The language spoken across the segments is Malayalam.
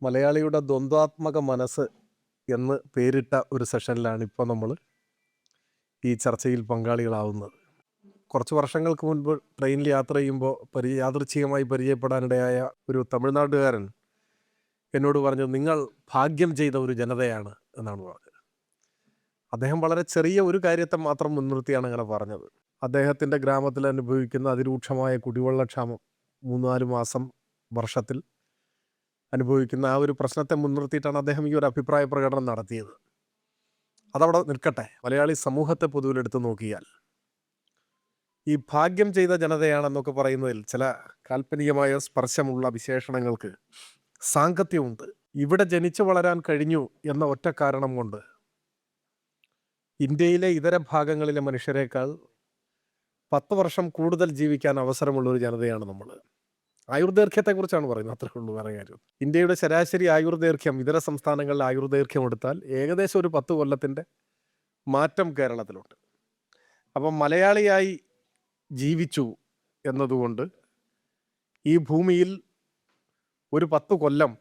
മലയാളിയുടെ ദ്വന്ദ്വാത്മക മനസ്സ് എന്ന് പേരിട്ട ഒരു സെഷനിലാണ് ഇപ്പോൾ നമ്മൾ ഈ ചർച്ചയിൽ പങ്കാളികളാവുന്നത്. കുറച്ച് വർഷങ്ങൾക്ക് മുൻപ് ട്രെയിനിൽ യാത്ര ചെയ്യുമ്പോൾ യാദൃച്ഛികമായി പരിചയപ്പെടാനിടയായ ഒരു തമിഴ്നാട്ടുകാരൻ എന്നോട് പറഞ്ഞു, നിങ്ങൾ ഭാഗ്യം ചെയ്ത ഒരു ജനതയാണ് എന്നാണ് പറഞ്ഞത്. അദ്ദേഹം വളരെ ചെറിയ ഒരു കാര്യത്തെ മാത്രം മുൻനിർത്തിയാണ് അങ്ങനെ പറഞ്ഞത്. അദ്ദേഹത്തിൻ്റെ ഗ്രാമത്തിൽ അനുഭവിക്കുന്ന അതിരൂക്ഷമായ കുടിവെള്ളക്ഷാമം 3-4 മാസം വർഷത്തിൽ അനുഭവിക്കുന്ന ആ ഒരു പ്രശ്നത്തെ മുൻനിർത്തിയിട്ടാണ് അദ്ദേഹം ഈ ഒരു അഭിപ്രായ പ്രകടനം നടത്തിയത്. അതവിടെ നിൽക്കട്ടെ. മലയാളി സമൂഹത്തെ പൊതുവിലെടുത്ത് നോക്കിയാൽ ഈ ഭാഗ്യം ചെയ്ത ജനതയാണെന്നൊക്കെ പറയുന്നതിൽ ചില കാൽപ്പനികമായ സ്പർശമുള്ള വിശേഷണങ്ങൾക്ക് സാങ്കത്യമുണ്ട്. ഇവിടെ ജനിച്ചു വളരാൻ കഴിഞ്ഞു എന്ന ഒറ്റ കാരണം കൊണ്ട് ഇന്ത്യയിലെ ഇതര ഭാഗങ്ങളിലെ മനുഷ്യരെക്കാൾ 10 വർഷം കൂടുതൽ ജീവിക്കാൻ അവസരമുള്ളൊരു ജനതയാണ് നമ്മൾ. ആയുർദൈർഘ്യത്തെക്കുറിച്ചാണ് പറയുന്നത്, അത്രേ ഉള്ളൂ, വേറെ കാര്യം. ഇന്ത്യയുടെ ശരാശരി ആയുർദൈർഘ്യം ഇതര സംസ്ഥാനങ്ങളിലെ ആയുർദൈർഘ്യം എടുത്താൽ ഏകദേശം ഒരു 10 കൊല്ലത്തിൻ്റെ മാറ്റം കേരളത്തിലുണ്ട്. അപ്പം മലയാളിയായി ജീവിച്ചു എന്നതുകൊണ്ട് ഈ ഭൂമിയിൽ ഒരു 10 കൊല്ലം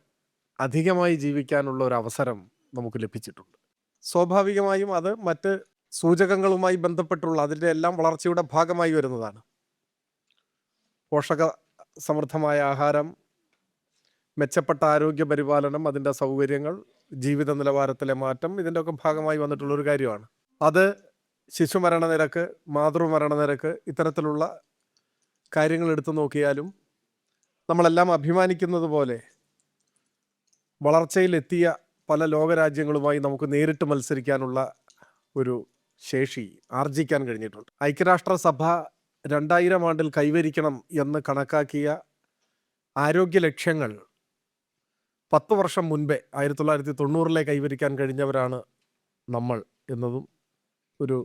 അധികമായി ജീവിക്കാനുള്ള ഒരു അവസരം നമുക്ക് ലഭിച്ചിട്ടുണ്ട്. സ്വാഭാവികമായും അത് മറ്റ് സൂചകങ്ങളുമായി ബന്ധപ്പെട്ടുള്ള അതിൻ്റെ എല്ലാം വളർച്ചയുടെ ഭാഗമായി വരുന്നതാണ്. പോഷക സമൃദ്ധമായ ആഹാരം, മെച്ചപ്പെട്ട ആരോഗ്യ പരിപാലനം, അതിൻ്റെ സൗകര്യങ്ങൾ, ജീവിത നിലവാരത്തിലെ മാറ്റം, ഇതിൻ്റെയൊക്കെ ഭാഗമായി വന്നിട്ടുള്ളൊരു കാര്യമാണ്. അത് ശിശുമരണ നിരക്ക്, മാതൃമരണ നിരക്ക്, ഇത്തരത്തിലുള്ള കാര്യങ്ങൾ എടുത്തു നോക്കിയാലും നമ്മളെല്ലാം അഭിമാനിക്കുന്നത് പോലെ വളർച്ചയിലെത്തിയ പല ലോകരാജ്യങ്ങളുമായി നമുക്ക് നേരിട്ട് മത്സരിക്കാനുള്ള ഒരു ശേഷി ആർജിക്കാൻ കഴിഞ്ഞിട്ടുണ്ട്. ഐക്യരാഷ്ട്രസഭ 2000 ആണ്ടിൽ കൈവരിക്കണം എന്ന് കണക്കാക്കിയ ആരോഗ്യ ലക്ഷ്യങ്ങൾ 10 വർഷം മുൻപേ 1990 കൈവരിക്കാൻ കഴിഞ്ഞവരാണ് നമ്മൾ എന്നതും ഒരു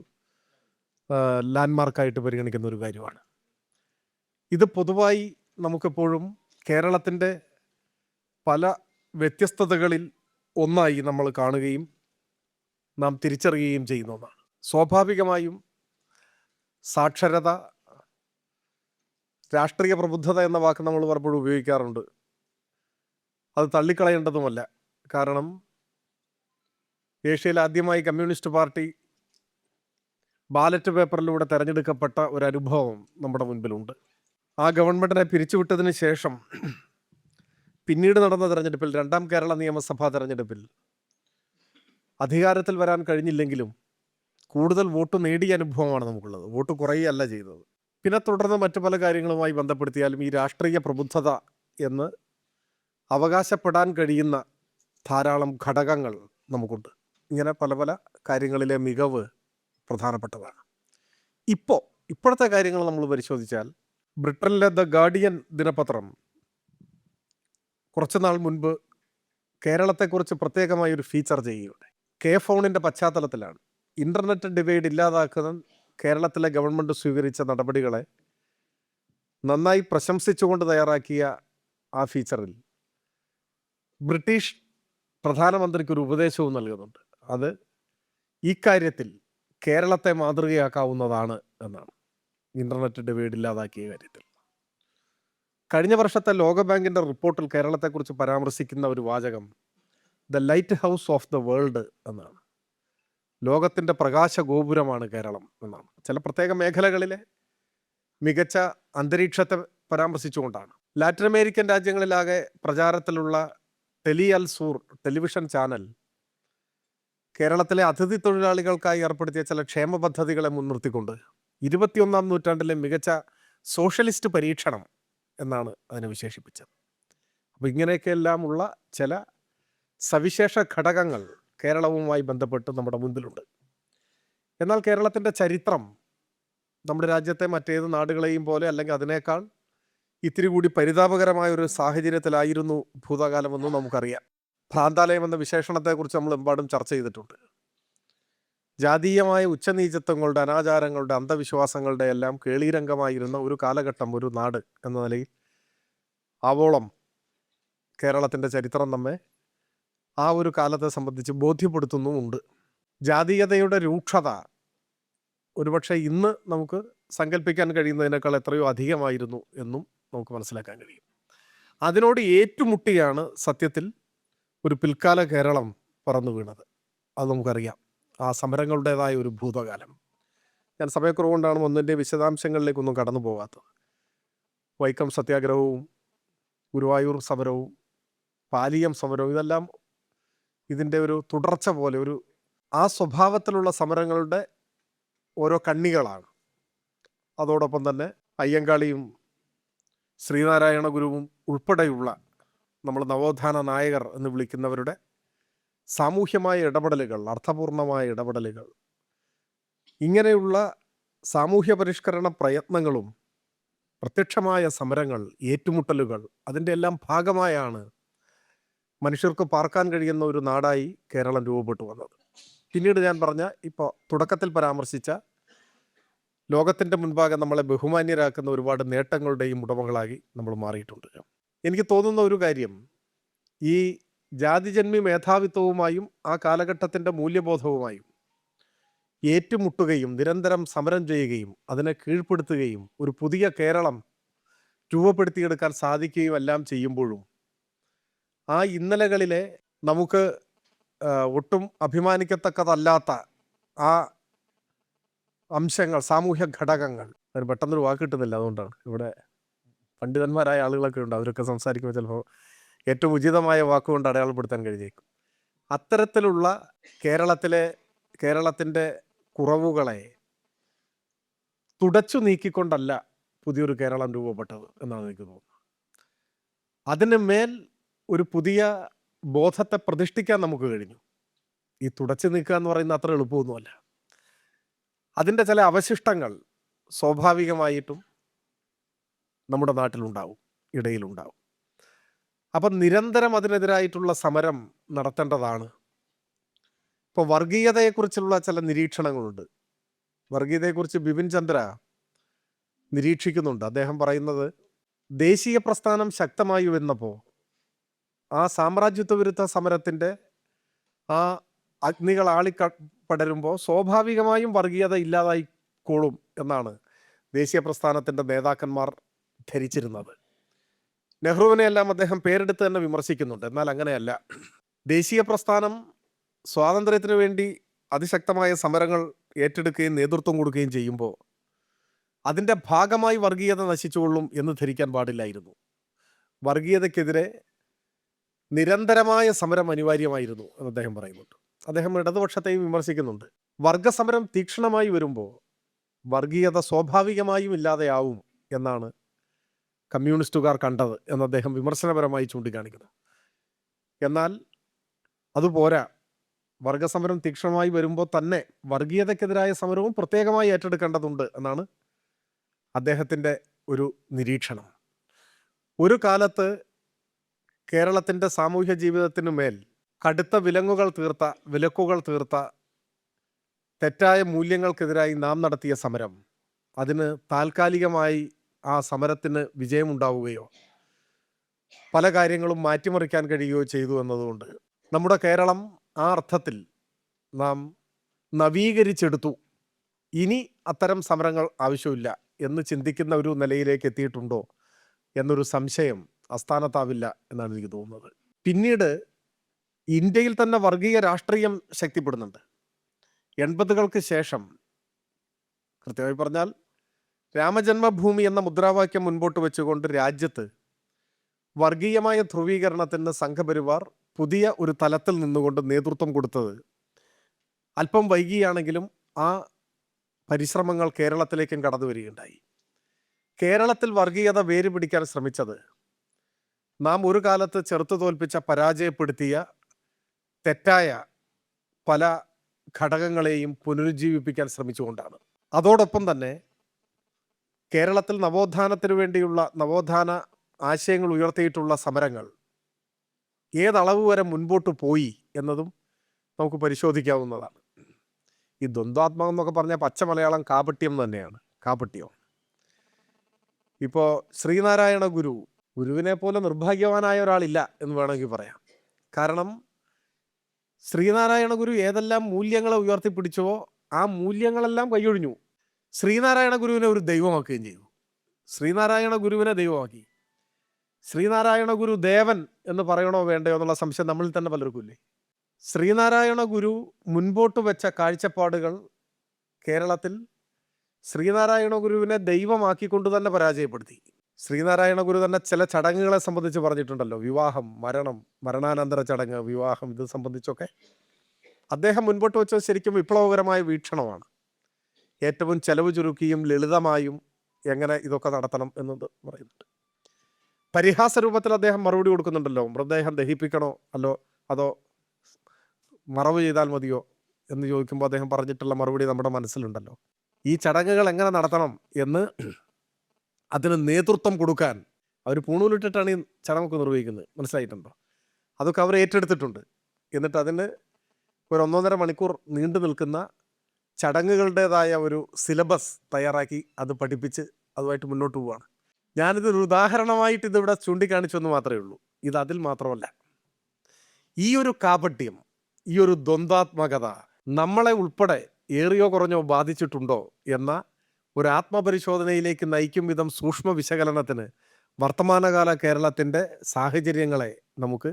ലാൻഡ്മാർക്കായിട്ട് പരിഗണിക്കുന്ന ഒരു കാര്യമാണ്. ഇത് പൊതുവായി നമുക്കെപ്പോഴും കേരളത്തിൻ്റെ പല വ്യത്യസ്തതകളിൽ ഒന്നായി നമ്മൾ കാണുകയും നാം തിരിച്ചറിയുകയും ചെയ്യുന്ന ഒന്നാണ്. സ്വാഭാവികമായും സാക്ഷരത, രാഷ്ട്രീയ പ്രബുദ്ധത എന്ന വാക്ക് നമ്മൾ പലപ്പോഴും ഉപയോഗിക്കാറുണ്ട്. അത് തള്ളിക്കളയേണ്ടതുമല്ല. കാരണം ഏഷ്യയിൽ ആദ്യമായി കമ്മ്യൂണിസ്റ്റ് പാർട്ടി ബാലറ്റ് പേപ്പറിലൂടെ തിരഞ്ഞെടുക്കപ്പെട്ട ഒരു അനുഭവം നമ്മുടെ മുൻപിലുണ്ട്. ആ ഗവൺമെൻറ്റിനെ പിരിച്ചുവിട്ടതിന് ശേഷം പിന്നീട് നടന്ന തെരഞ്ഞെടുപ്പിൽ, 2ാം കേരള നിയമസഭാ തെരഞ്ഞെടുപ്പിൽ അധികാരത്തിൽ വരാൻ കഴിഞ്ഞില്ലെങ്കിലും കൂടുതൽ വോട്ട് നേടിയ അനുഭവമാണ് നമുക്കുള്ളത്. വോട്ട് കുറയുകയല്ല ചെയ്തത്. പിന്നെ തുടർന്ന് മറ്റു പല കാര്യങ്ങളുമായി ബന്ധപ്പെടുത്തിയാലും ഈ രാഷ്ട്രീയ പ്രബുദ്ധത എന്ന് അവകാശപ്പെടാൻ കഴിയുന്ന ധാരാളം ഘടകങ്ങൾ നമുക്കുണ്ട്. ഇങ്ങനെ പല പല കാര്യങ്ങളിലെ മികവ് പ്രധാനപ്പെട്ടതാണ്. ഇപ്പോഴത്തെ കാര്യങ്ങൾ നമ്മൾ പരിശോധിച്ചാൽ, ബ്രിട്ടനിലെ ദ ഗാർഡിയൻ ദിനപത്രം കുറച്ച് നാൾ മുൻപ് കേരളത്തെക്കുറിച്ച് പ്രത്യേകമായി ഒരു ഫീച്ചർ ചെയ്യുകയുണ്ടായി. ഫോണിൻ്റെ പശ്ചാത്തലത്തിലാണ്. ഇൻ്റർനെറ്റ് ഡിവൈഡ് ഇല്ലാതാക്കുന്ന കേരളത്തിലെ ഗവൺമെൻറ് സ്വീകരിച്ച നടപടികളെ നന്നായി പ്രശംസിച്ചുകൊണ്ട് തയ്യാറാക്കിയ ആ ഫീച്ചറിൽ ബ്രിട്ടീഷ് പ്രധാനമന്ത്രിക്കൊരു ഉപദേശവും നൽകുന്നുണ്ട്. അത് ഈ കാര്യത്തിൽ കേരളത്തെ മാതൃകയാക്കാവുന്നതാണ് എന്നാണ്. ഇൻ്റർനെറ്റ് ഡിവൈഡ് ഇല്ലാതാക്കിയ കാര്യത്തിൽ കഴിഞ്ഞ വർഷത്തെ ലോകബാങ്കിൻ്റെ റിപ്പോർട്ടിൽ കേരളത്തെക്കുറിച്ച് പരാമർശിക്കുന്ന ഒരു വാചകം the light house of the world എന്നാണ്. ലോകത്തിൻ്റെ പ്രകാശ ഗോപുരമാണ് കേരളം എന്നാണ്. ചില പ്രത്യേക മേഖലകളിലെ മികച്ച അന്തരീക്ഷത്തെ പരാമർശിച്ചുകൊണ്ടാണ്. ലാറ്റിൻ അമേരിക്കൻ രാജ്യങ്ങളിലാകെ പ്രചാരത്തിലുള്ള ടെലി അൽ സൂർ ടെലിവിഷൻ ചാനൽ കേരളത്തിലെ അതിഥി തൊഴിലാളികൾക്കായി ഏർപ്പെടുത്തിയ ചില ക്ഷേമ പദ്ധതികളെ മുൻനിർത്തിക്കൊണ്ട് 21ാം നൂറ്റാണ്ടിലെ മികച്ച സോഷ്യലിസ്റ്റ് പരീക്ഷണം എന്നാണ് അതിനെ വിശേഷിപ്പിച്ചത്. അപ്പോൾ ഇങ്ങനെയൊക്കെയെല്ലാമുള്ള ചില സവിശേഷ ഘടകങ്ങൾ കേരളവുമായി ബന്ധപ്പെട്ട് നമ്മുടെ മുൻപിലുണ്ട്. എന്നാൽ കേരളത്തിൻ്റെ ചരിത്രം നമ്മുടെ രാജ്യത്തെ മറ്റേത് നാടുകളെയും പോലെ, അല്ലെങ്കിൽ അതിനേക്കാൾ ഇത്തിരി കൂടി പരിതാപകരമായ ഒരു സാഹചര്യത്തിലായിരുന്നു ഭൂതകാലമെന്ന് നമുക്കറിയാം. ഭ്രാന്താലയം എന്ന വിശേഷണത്തെക്കുറിച്ച് നമ്മൾ എമ്പാടും ചർച്ച ചെയ്തിട്ടുണ്ട്. ജാതീയമായ ഉച്ചനീചത്വങ്ങളുടെ, അനാചാരങ്ങളുടെ, അന്ധവിശ്വാസങ്ങളുടെ എല്ലാം കേളീരംഗമായിരുന്ന ഒരു കാലഘട്ടം, ഒരു നാട് എന്ന നിലയിൽ ആവോളം കേരളത്തിൻ്റെ ചരിത്രം നമ്മെ ആ ഒരു കാലത്തെ സംബന്ധിച്ച് ബോധ്യപ്പെടുത്തുന്നുമുണ്ട്. ജാതീയതയുടെ രൂക്ഷത ഒരുപക്ഷെ ഇന്ന് നമുക്ക് സങ്കല്പിക്കാൻ കഴിയുന്നതിനേക്കാൾ എത്രയോ അധികമായിരുന്നു എന്നും നമുക്ക് മനസ്സിലാക്കാൻ കഴിയും. അതിനോട് ഏറ്റുമുട്ടിയാണ് സത്യത്തിൽ ഒരു പിൽക്കാല കേരളം പറന്നു വീണത്. അത് നമുക്കറിയാം. ആ സമരങ്ങളുടേതായ ഒരു ഭൂതകാലം. ഞാൻ സമയക്കുറവുകൊണ്ടാണ് ഒന്നിൻ്റെ വിശദാംശങ്ങളിലേക്കൊന്നും കടന്നു പോകാത്തത്. വൈക്കം സത്യാഗ്രഹവും ഗുരുവായൂർ സമരവും പാലിയം സമരവും ഇതെല്ലാം ഇതിൻ്റെ ഒരു തുടർച്ച പോലെ ആ സ്വഭാവത്തിലുള്ള സമരങ്ങളുടെ ഓരോ കണ്ണികളാണ്. അതോടൊപ്പം തന്നെ അയ്യങ്കാളിയും ശ്രീനാരായണ ഗുരുവും ഉൾപ്പെടെയുള്ള നമ്മൾ നവോത്ഥാന നായകർ എന്ന് വിളിക്കുന്നവരുടെ സാമൂഹ്യമായ ഇടപെടലുകൾ, അർത്ഥപൂർണമായ ഇടപെടലുകൾ, ഇങ്ങനെയുള്ള സാമൂഹ്യ പരിഷ്കരണ പ്രയത്നങ്ങളും പ്രത്യക്ഷമായ സമരങ്ങൾ, ഏറ്റുമുട്ടലുകൾ, അതിൻ്റെ എല്ലാം ഭാഗമായാണ് മനുഷ്യർക്ക് പാർക്കാൻ കഴിയുന്ന ഒരു നാടായി കേരളം രൂപപ്പെട്ടു വന്നത്. പിന്നീട് ഞാൻ പറഞ്ഞ ഇപ്പോൾ തുടക്കത്തിൽ പരാമർശിച്ച ലോകത്തിൻ്റെ മുൻപാകെ നമ്മളെ ബഹുമാന്യരാക്കുന്ന ഒരുപാട് നേട്ടങ്ങളുടെയും ഉടമകളായി നമ്മൾ മാറിയിട്ടുണ്ട്. എനിക്ക് തോന്നുന്ന ഒരു കാര്യം, ഈ ജാതിജന്മി മേധാവിത്വവുമായും ആ കാലഘട്ടത്തിൻ്റെ മൂല്യബോധവുമായും ഏറ്റുമുട്ടുകയും നിരന്തരം സമരം ചെയ്യുകയും അതിനെ കീഴ്പ്പെടുത്തുകയും ഒരു പുതിയ കേരളം രൂപപ്പെടുത്തിയെടുക്കാൻ സാധിക്കുകയും എല്ലാം ചെയ്യുമ്പോഴും ആ ഇന്നലകളിലെ നമുക്ക് ഒട്ടും അഭിമാനിക്കത്തക്കതല്ലാത്ത ആ അംശങ്ങൾ, സാമൂഹ്യ ഘടകങ്ങൾ, അതിന് പെട്ടെന്നൊരു വാക്ക് കിട്ടുന്നില്ല, അതുകൊണ്ടാണ്. ഇവിടെ പണ്ഡിതന്മാരായ ആളുകളൊക്കെ ഉണ്ട്, അവരൊക്കെ സംസാരിക്കുമ്പോൾ ചിലപ്പോൾ ഏറ്റവും ഉചിതമായ വാക്കുകൊണ്ട് അടയാളപ്പെടുത്താൻ കഴിഞ്ഞേക്കും. അത്തരത്തിലുള്ള കേരളത്തിൻ്റെ കുറവുകളെ തുടച്ചു നീക്കിക്കൊണ്ടല്ല പുതിയൊരു കേരളം രൂപപ്പെട്ടത് എന്നാണ് എനിക്ക് തോന്നുന്നത്. അതിന് മേൽ ഒരു പുതിയ ബോധത്തെ പ്രതിഷ്ഠിക്കാൻ നമുക്ക് കഴിഞ്ഞു. ഈ തുടച്ചു നീക്കുക എന്ന് പറയുന്നത് അത്ര എളുപ്പമൊന്നുമല്ല. അതിൻ്റെ ചില അവശിഷ്ടങ്ങൾ സ്വാഭാവികമായിട്ടും നമ്മുടെ നാട്ടിലുണ്ടാവും, ഇടയിലുണ്ടാവും. അപ്പം നിരന്തരം അതിനെതിരായിട്ടുള്ള സമരം നടത്തേണ്ടതാണ്. ഇപ്പോൾ വർഗീയതയെക്കുറിച്ചുള്ള ചില നിരീക്ഷണങ്ങളുണ്ട്. വർഗീയതയെക്കുറിച്ച് ബിപിൻ ചന്ദ്ര നിരീക്ഷിക്കുന്നുണ്ട്. അദ്ദേഹം പറയുന്നത്, ദേശീയ പ്രസ്ഥാനം ശക്തമായി വന്നപ്പോൾ ആ സാമ്രാജ്യത്വ വിരുദ്ധ സമരത്തിൻ്റെ ആ അഗ്നികൾ പടരുമ്പോൾ സ്വാഭാവികമായും വർഗീയത ഇല്ലാതായിക്കോളും എന്നാണ് ദേശീയ പ്രസ്ഥാനത്തിൻ്റെ നേതാക്കന്മാർ ധരിച്ചിരുന്നത്. നെഹ്റുവിനെയെല്ലാം അദ്ദേഹം പേരെടുത്ത് തന്നെ വിമർശിക്കുന്നുണ്ട്. എന്നാൽ അങ്ങനെയല്ല. ദേശീയ പ്രസ്ഥാനം സ്വാതന്ത്ര്യത്തിന് വേണ്ടി അതിശക്തമായ സമരങ്ങൾ ഏറ്റെടുക്കുകയും നേതൃത്വം കൊടുക്കുകയും ചെയ്യുമ്പോൾ അതിൻ്റെ ഭാഗമായി വർഗീയത നശിച്ചുകൊള്ളും എന്ന് ധരിക്കാൻ പാടില്ലായിരുന്നു. വർഗീയതയ്ക്കെതിരെ നിരന്തരമായ സമരം അനിവാര്യമായിരുന്നു എന്ന് അദ്ദേഹം പറയുന്നുണ്ട്. അദ്ദേഹം ഇടതുപക്ഷത്തെയും വിമർശിക്കുന്നുണ്ട്. വർഗസമരം തീക്ഷണമായി വരുമ്പോൾ വർഗീയത സ്വാഭാവികമായും ഇല്ലാതെയാവും എന്നാണ് കമ്മ്യൂണിസ്റ്റുകാർ കണ്ടത് എന്ന് അദ്ദേഹം വിമർശനപരമായി ചൂണ്ടിക്കാണിക്കുന്നു. എന്നാൽ അതുപോരാ. വർഗസമരം തീക്ഷണമായി വരുമ്പോൾ തന്നെ വർഗീയതയ്ക്കെതിരായ സമരവും പ്രത്യേകമായി ഏറ്റെടുക്കേണ്ടതുണ്ട് എന്നാണ് അദ്ദേഹത്തിൻ്റെ ഒരു നിരീക്ഷണം. ഒരു കാലത്ത് കേരളത്തിൻ്റെ സാമൂഹ്യ ജീവിതത്തിനു മേൽ കടുത്ത വിലക്കുകൾ തീർത്ത തെറ്റായ മൂല്യങ്ങൾക്കെതിരായി നാം നടത്തിയ സമരം, അതിന് താൽക്കാലികമായി ആ സമരത്തിന് വിജയമുണ്ടാവുകയോ പല കാര്യങ്ങളും മാറ്റിമറിക്കാൻ കഴിയുകയോ ചെയ്തു എന്നതുകൊണ്ട് നമ്മുടെ കേരളം ആ അർത്ഥത്തിൽ നാം നവീകരിച്ചെടുത്തു. ഇനി അത്തരം സമരങ്ങൾ ആവശ്യമില്ല എന്ന് ചിന്തിക്കുന്ന ഒരു നിലയിലേക്ക് എത്തിയിട്ടുണ്ടോ എന്നൊരു സംശയം അസ്ഥാനത്താവില്ല എന്നാണ് എനിക്ക് തോന്നുന്നത്. പിന്നീട് ഇന്ത്യയിൽ തന്നെ വർഗീയ രാഷ്ട്രീയം ശക്തിപ്പെടുന്നുണ്ട്. 80-കൾക്ക് ശേഷം, കൃത്യമായി പറഞ്ഞാൽ രാമജന്മഭൂമി എന്ന മുദ്രാവാക്യം മുൻപോട്ട് വെച്ചുകൊണ്ട് രാജ്യത്ത് വർഗീയമായ ധ്രുവീകരണത്തിന് സംഘപരിവാർ പുതിയ ഒരു തലത്തിൽ നിന്നുകൊണ്ട് നേതൃത്വം കൊടുത്തത് അല്പം വൈകിയാണെങ്കിലും ആ പരിശ്രമങ്ങൾ കേരളത്തിലേക്കും കടന്നു വരികയുണ്ടായി. കേരളത്തിൽ വർഗീയത വേര് പിടിക്കാൻ ശ്രമിച്ചത് നാം ഒരു കാലത്ത് ചെറുത്തു തോൽപ്പിച്ച, പരാജയപ്പെടുത്തിയ തെറ്റായ പല ഘടകങ്ങളെയും പുനരുജ്ജീവിപ്പിക്കാൻ ശ്രമിച്ചുകൊണ്ടാണ്. അതോടൊപ്പം തന്നെ കേരളത്തിൽ നവോത്ഥാനത്തിന് വേണ്ടിയുള്ള നവോത്ഥാന ആശയങ്ങൾ ഉയർത്തിയിട്ടുള്ള സമരങ്ങൾ ഏതളവ് വരെ മുൻപോട്ട് പോയി എന്നതും നമുക്ക് പരിശോധിക്കാവുന്നതാണ്. ഈ ദ്വന്ദ്വാത്മകം എന്നൊക്കെ പറഞ്ഞാൽ പച്ച മലയാളം കാപട്യം തന്നെയാണ്. കാപട്യം. ഇപ്പോൾ ശ്രീനാരായണ ഗുരുവിനെ പോലെ നിർഭാഗ്യവാനായ ഒരാളില്ല എന്ന് വേണമെങ്കിൽ പറയാം. കാരണം ശ്രീനാരായണ ഗുരു ഏതെല്ലാം മൂല്യങ്ങളെ ഉയർത്തിപ്പിടിച്ചുവോ ആ മൂല്യങ്ങളെല്ലാം കൈയൊഴിഞ്ഞു. ശ്രീനാരായണ ഗുരുവിനെ ഒരു ദൈവമാക്കുകയും ചെയ്തു. ശ്രീനാരായണ ഗുരുവിനെ ദൈവമാക്കി. ശ്രീനാരായണ ഗുരു ദേവൻ എന്ന് പറയണോ വേണ്ടയോ എന്നുള്ള സംശയം നമ്മളിൽ തന്നെ പലർക്കും ഇല്ലേ? ശ്രീനാരായണ ഗുരു മുൻപോട്ട് വെച്ച കാഴ്ചപ്പാടുകൾ കേരളത്തിൽ ശ്രീനാരായണ ഗുരുവിനെ ദൈവമാക്കിക്കൊണ്ട് തന്നെ പരാജയപ്പെടുത്തി. ശ്രീനാരായണ ഗുരു തന്നെ ചില ചടങ്ങുകളെ സംബന്ധിച്ച് പറഞ്ഞിട്ടുണ്ടല്ലോ. വിവാഹം, മരണം, മരണാനന്തര ചടങ്ങ്, വിവാഹം, ഇത് സംബന്ധിച്ചൊക്കെ അദ്ദേഹം മുൻപോട്ട് വെച്ചത് ശരിക്കും വിപ്ലവകരമായ വീക്ഷണമാണ്. ഏറ്റവും ചെലവ് ചുരുക്കിയും ലളിതമായും എങ്ങനെ ഇതൊക്കെ നടത്തണം എന്നത് പറയുന്നുണ്ട്. പരിഹാസ രൂപത്തിൽ അദ്ദേഹം മറുപടി കൊടുക്കുന്നുണ്ടല്ലോ. മൃതദേഹം ദഹിപ്പിക്കണോ അതോ മറവ് ചെയ്താൽ മതിയോ എന്ന് ചോദിക്കുമ്പോൾ അദ്ദേഹം പറഞ്ഞിട്ടുള്ള മറുപടി നമ്മുടെ മനസ്സിലുണ്ടല്ലോ. ഈ ചടങ്ങുകൾ എങ്ങനെ നടത്തണം എന്ന് അതിന് നേതൃത്വം കൊടുക്കാൻ അവർ പൂണൂലിട്ടിട്ടാണ് ഈ ചടങ്ങൊക്കെ നിർവഹിക്കുന്നത്. മനസ്സിലായിട്ടുണ്ടോ? അതൊക്കെ അവർ ഏറ്റെടുത്തിട്ടുണ്ട്. എന്നിട്ട് അതിന് ഒരു 1.5 മണിക്കൂർ നീണ്ടു നിൽക്കുന്ന ചടങ്ങുകളുടേതായ ഒരു സിലബസ് തയ്യാറാക്കി അത് പഠിപ്പിച്ച് അതുമായിട്ട് മുന്നോട്ട് പോവുകയാണ്. ഞാനിതൊരു ഉദാഹരണമായിട്ട് ഇതിവിടെ ചൂണ്ടിക്കാണിച്ചെന്ന് മാത്രമേ ഉള്ളൂ. ഇത് അതിൽ മാത്രമല്ല. ഈ ഒരു കാപട്യം, ഈ ഒരു ദ്വന്ദ്വാത്മകത നമ്മളെ ഉൾപ്പെടെ ഏറിയോ കുറഞ്ഞോ ബാധിച്ചിട്ടുണ്ടോ എന്ന ഒരു ആത്മപരിശോധനയിലേക്ക് നയിക്കും വിധം സൂക്ഷ്മ വിശകലനത്തിന് വർത്തമാനകാല കേരളത്തിൻ്റെ സാഹചര്യങ്ങളെ നമുക്ക്